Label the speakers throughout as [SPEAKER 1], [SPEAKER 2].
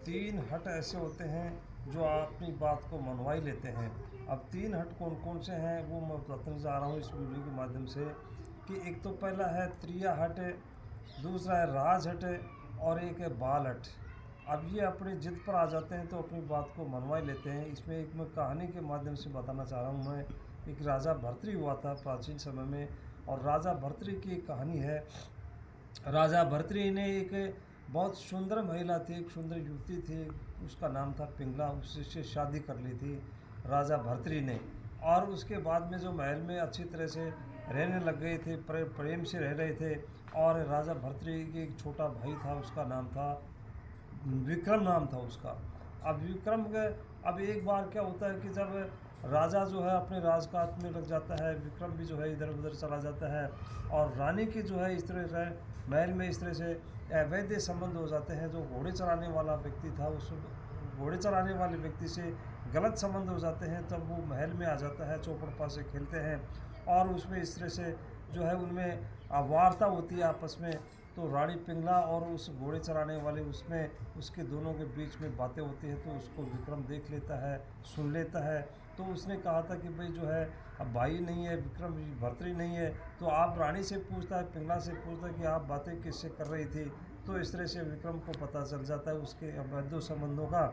[SPEAKER 1] तीन हट ऐसे होते हैं जो अपनी बात को मनवा ही लेते हैं। अब तीन हट कौन कौन से हैं वो मैं बताने जा रहा हूँ इस वीडियो के माध्यम से। कि एक तो पहला है त्रिया हट, दूसरा है राज हट, और एक है बाल हट। अब ये अपनी जिद पर आ जाते हैं तो अपनी बात को मनवा ही लेते हैं। इसमें एक मैं कहानी के माध्यम से बताना चाह रहा हूँ। मैं एक राजा भर्तृ हुआ था प्राचीन समय में, और राजा भर्तृ की एक कहानी है। राजा भर्तृ ने एक बहुत सुंदर महिला थी, एक सुंदर युवती थी, उसका नाम था पिंगला। उससे शादी कर ली थी राजा भर्तृ ने। और उसके बाद में जो महल में अच्छी तरह से रहने लग गए थे, प्रेम से रह रहे थे। और राजा भर्तृ के एक छोटा भाई था, उसका नाम था विक्रम, नाम था उसका। अब विक्रम के अब एक बार क्या होता है कि जब राजा जो है अपने राजकाज में लग जाता है, विक्रम भी जो है इधर उधर चला जाता है। और रानी की जो है इस तरह से महल में इस तरह से अवैध संबंध हो जाते हैं। जो घोड़े चलाने वाला व्यक्ति था, उस घोड़े चलाने वाले व्यक्ति से गलत संबंध हो जाते हैं। तब वो महल में आ जाता है, चौपड़ से खेलते हैं, और उसमें इस तरह से जो है उनमें वार्ता होती है आपस में। तो रानी पिंगला और उस घोड़े चलाने वाले उसमें उसके दोनों के बीच में बातें होती हैं। तो उसको विक्रम देख लेता है, सुन लेता है। तो उसने कहा था कि भाई जो है अब भाई नहीं है विक्रम, भर्तृ नहीं है, तो आप रानी से पूछता है, पिंगला से पूछता है कि आप बातें किससे कर रही थी। तो इस तरह से विक्रम को पता चल जाता है उसके अवैध संबंधों का।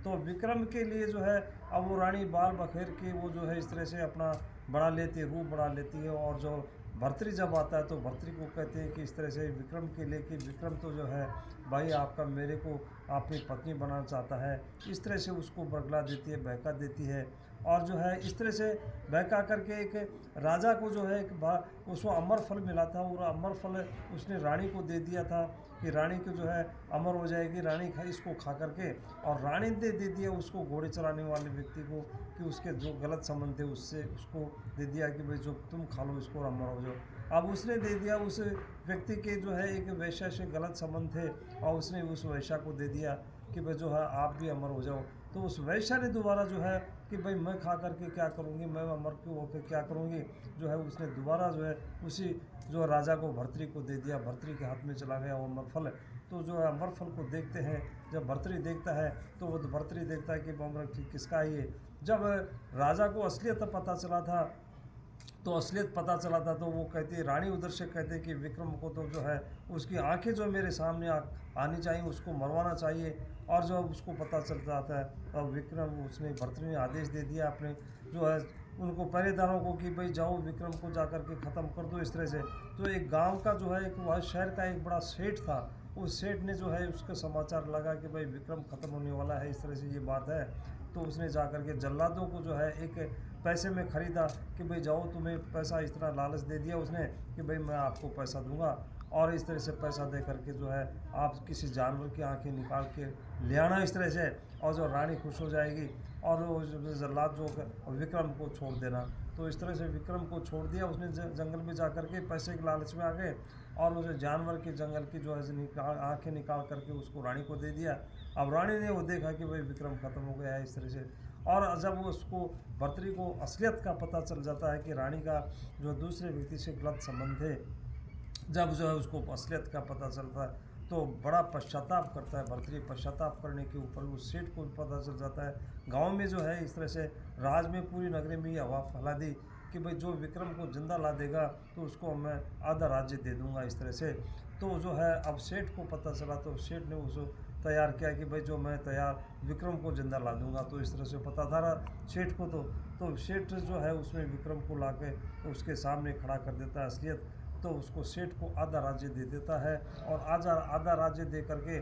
[SPEAKER 1] तो विक्रम के लिए जो है अब वो रानी बाल बखेर के वो जो है इस तरह से अपना बना लेती है, रूप बढ़ा लेती है। और जो भर्तृ जब आता है तो भर्तृ को कहते हैं कि इस तरह से विक्रम के लिए कि विक्रम तो जो है भाई आपका मेरे को अपनी पत्नी बनाना चाहता है। इस तरह से उसको बरगला देती है, बहका देती है। और जो है इस तरह से बहका करके एक राजा को जो है उसको अमर फल मिला था, और अमर फल उसने रानी को दे दिया था कि रानी को जो है अमर हो जाएगी, रानी इसको खा करके। और रानी ने दे दिया उसको घोड़े चलाने वाले व्यक्ति को कि उसके जो गलत संबंध थे उससे उसको दे दिया कि भाई जो तुम खा लो इसको, अमर हो जाओ। अब उसने दे दिया उस व्यक्ति के जो है एक वैश्या से गलत संबंध थे, और उसने उस वैश्या को दे दिया कि भाई जो है आप भी अमर हो जाओ। तो उस वैश्या ने दोबारा जो है कि भाई मैं खा करके क्या करूँगी, मैं अमर क्यों होकर क्या करूँगी, जो है उसने दोबारा जो है उसी जो राजा को भर्तृ को दे दिया। भर्तृ के हाथ में चला गया वो अमर फल। तो जो है अमर फल को देखते हैं, जब भर्तृ देखता है तो वो भर्तृ देखता है कि अमर किसका है ये। जब राजा को असलियत पता चला था, तो असलियत पता चला था, तो वो कहती है रानी उधर से कहते हैं कि विक्रम को तो जो है उसकी आंखें जो मेरे सामने आनी चाहिए, उसको मरवाना चाहिए। और जो उसको पता चल जाता है तब विक्रम उसने भर्तृ ने आदेश दे दिया अपने जो है उनको पहरेदारों को कि भाई जाओ विक्रम को जा कर के ख़त्म कर दो इस तरह से। तो एक गांव का जो है एक वह शहर का एक बड़ा सेठ था, उस सेठ ने जो है उसका समाचार लगा कि भाई विक्रम ख़त्म होने वाला है, इस तरह से ये बात है। तो उसने जा कर के जल्लादों को जो है एक पैसे में ख़रीदा कि भाई जाओ, तुम्हें पैसा इस तरह लालच दे दिया उसने कि भाई मैं आपको पैसा दूंगा, और इस तरह से पैसा दे करके जो है आप किसी जानवर की आंखें निकाल के ले आना इस तरह से, और जो रानी खुश हो जाएगी। और वो जल्लाद जो विक्रम को छोड़ देना। तो इस तरह से विक्रम को छोड़ दिया उसने जंगल में जा कर के, पैसे के लालच में आ गए, और उसे जानवर के जंगल की जो है आंखें निकाल करके उसको रानी को दे दिया। अब रानी ने वो देखा कि भाई विक्रम ख़त्म हो गया है इस तरह से। और जब वो उसको भर्तृ को असलियत का पता चल जाता है कि रानी का जो दूसरे व्यक्ति से गलत संबंध है, जब जो है उसको असलियत का पता चलता है तो बड़ा पश्चाताप करता है भर्तृ। पश्चाताप करने के ऊपर उस सेठ को पता चल जाता है, गांव में जो है इस तरह से राज में पूरी नगरी में ये हवा फैला दी कि भाई जो विक्रम को जिंदा ला देगा तो उसको मैं आधा राज्य दे दूंगा इस तरह से। तो जो है अब सेठ को पता चला, तो सेठ ने उसको तैयार किया कि भाई जो मैं तैयार विक्रम को जिंदा ला दूंगा। तो इस तरह से पता था सेठ को। तो सेठ जो है उसमें विक्रम को ला के उसके सामने खड़ा कर देता है असलियत। तो उसको सेठ को आधा राज्य दे देता है, और आधा आधा राज्य दे करके